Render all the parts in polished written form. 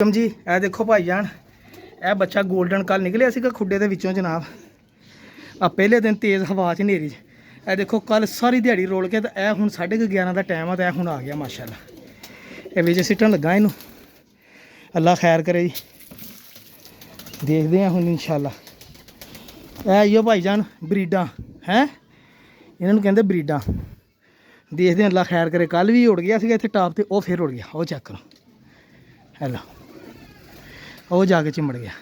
जी ए देखो भाईजान ए बच्चा गोल्डन कल निकलिया सीगा खुड्डे दे विचों जनाब आ पहले दिन तेज़ हवा च नेरी ए देखो कल सारी दिहाड़ी रोल के ए हुण 11:30 का टाइम है तो हुण आ गया माशाल्लाह। ए विच सिटन लगा इनू अल्लाह खैर करे जी। देखते हैं हुण इंशाल्लाह। ए इयो भाईजान ब्रीडां हैं इन्होंने कहते ब्रीडां। देखते हैं अल्लाह खैर करे। कल भी उड़ गया सीगा इत्थे टॉप ते ओ फिर उड़ गया। वो चेक करो हेलो वो जाके चिमड़ गया।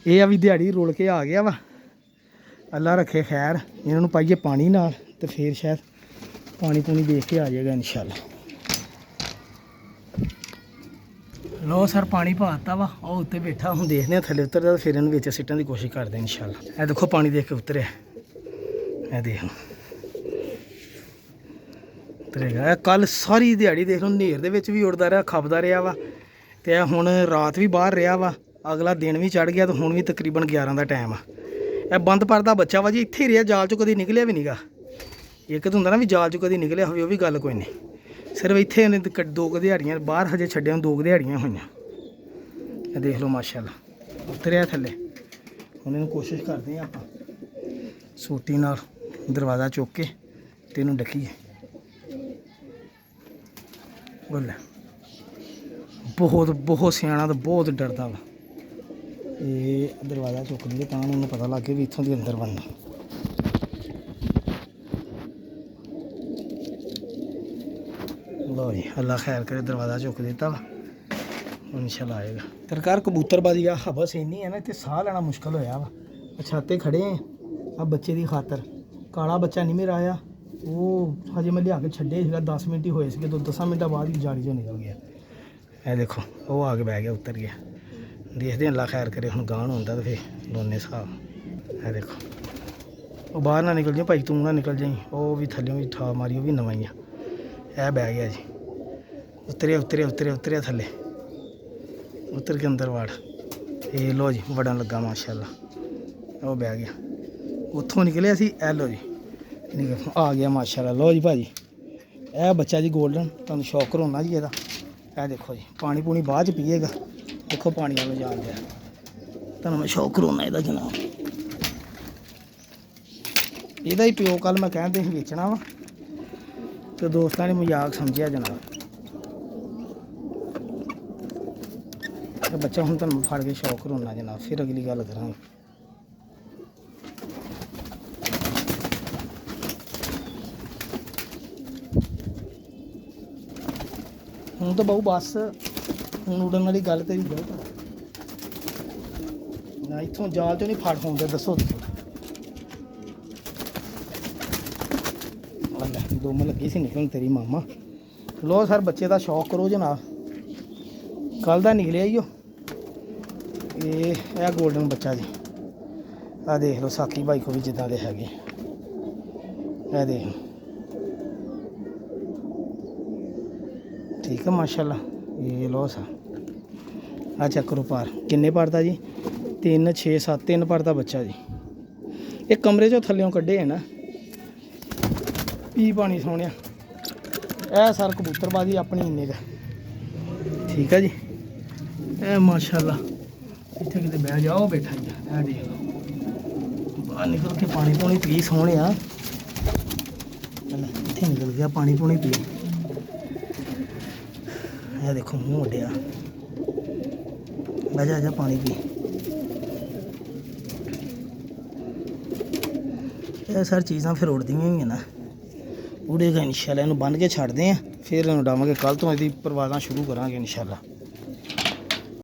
ये अभी दिहाड़ी रुल के आ गया वा। अल्लाह रखे खैर इन्होंने पाइए पानी नाल तो फिर शायद पानी पूनी देख के आ जाएगा इंशाल्लाह। लो सर पानी पाता वा और उत्ते बैठा हूँ देखने थले उतरता तो फिर इन्हें सिटन की कोशिश करते हैं इंशाल्लाह। ए देखो पानी देख के उतरे ए देख उतरेगा। कल सारी दिहाड़ी देख लो नेर दे विच भी उड़दा रहा खपदा रहा वा ते हुण रात भी बाहर रहा वा। अगला दिन भी चढ़ गया तो हुण भी तकरीबन 11 का टाइम आ। यह बंद परदा बच्चा वा जी इत्थे ही रहा जाल चो कभी निकलिया भी नहीं गा। एक तो हुंदा ना भी जाल चो कभी निकलिया होवे भी गल कोई नहीं। सिर्फ इत्थे इन्हें 2 दिहाड़ियां बाहर हजे छड्डिया 2 दिहाड़ियां होईयां। देख लो माशाल्लाह उतरिया थल्ले। हुण इहनूं कोशिश करते हैं आपां सोटी नाल दरवाज़ा चुक के ते इहनूं डकीए। बोल बहुत बहुत सियाना तो बहुत डरता वा। ये दरवाज़ा चुक लिए तो उन्होंने पता लग गया भी इत्थों के अंदर बनना। लो जी अल्लाह खैर करे दरवाज़ा चुक देता वा इंशाल्लाह आएगा। सरकार कबूतरबाजी आ हबस इन्नी है ना इतने साह लेना मुश्किल होया वा। छाते खड़े हैं अब बच्चे की खातर। काला बच्चा नहीं मेरा आया वो हजे मैं लिया के छड्डे 10 मिनट ही होए थे तो 10 मिनट बाद ही जाली चो निकल गया। ए देखो वो आके बह गया उतर गया। देखते हैं अल्लाह खैर करे हुण गांह होंदा तो फिर लोने हिसाब। ए देखो वो बाहर ना निकल जाए भाई तू ना निकल जाई। वो भी थल्ले भी ठा मारी वो भी नवा ही आ। बह गया जी उतरिया उतरिया उतरिया उतरिया थल्ले उतर के अंदर वाड़। ये लो जी बड़ा लगा माशाल्लाह वो बह गया उत्थों निकलिया सी। ए लो जी निकल आ गया माशाल्लाह। लो जी भाजी ए बच्चा जी गोल्डन तुहानूं शौक करोना जी एदा। ए देखो जी पानी पूनी बाद च पीएगा। देखो पानी वालों जान दिया तुहानूं मैं शौक करोना एदा जनाब। एदा ही प्यो कल मैं कहते ही बेचना वा तो दोस्तां ने मजाक समझिया जनाब। बच्चा हुण तुहानूं फड़ के शौक करोना जनाब फिर अगली गल करांगे। हूँ तो बहु बस हूँ उड़न वाली गल तेरी गलत ना इत्थों जाल चो नहीं फड़ होंदे दसो। दुम लगी सी निकलन तेरी मामा। लो सर बच्चे का शौक करो जनाब कल का निकलिया ही ये गोल्डन बच्चा जी। आ देख लो साकी भाई को भी जिदा के है देख लो ठीक है माशाल्लाह। ये लो सा आ चेक करो पार किन्ने पार दा जी 3 6 7 3 पार दा बच्चा जी। एक कमरे चो थल्लों कड्ढे है ना पी पानी सोने ए सर कबूतरबाजी अपनी इन्ने का ठीक है जी। ए माशाल्लाह इत्थे किते बह जाओ बैठा जी। ए देख लो बाहर निकल के पानी पूनी पी सोने इत्थे निकल गया पानी पूनी पी। यह देखो मुँह उड्या बजा जा पानी पी। यह सारी चीज़ां फिर उड़दियां ही है ना उड़ेगा इंशाल्लाह। इन्हूं बन के छड्डदे हैं फिर इन्हूं डावांगे कल तो इसकी परवाज़ां शुरू करांगे इंशाल्लाह।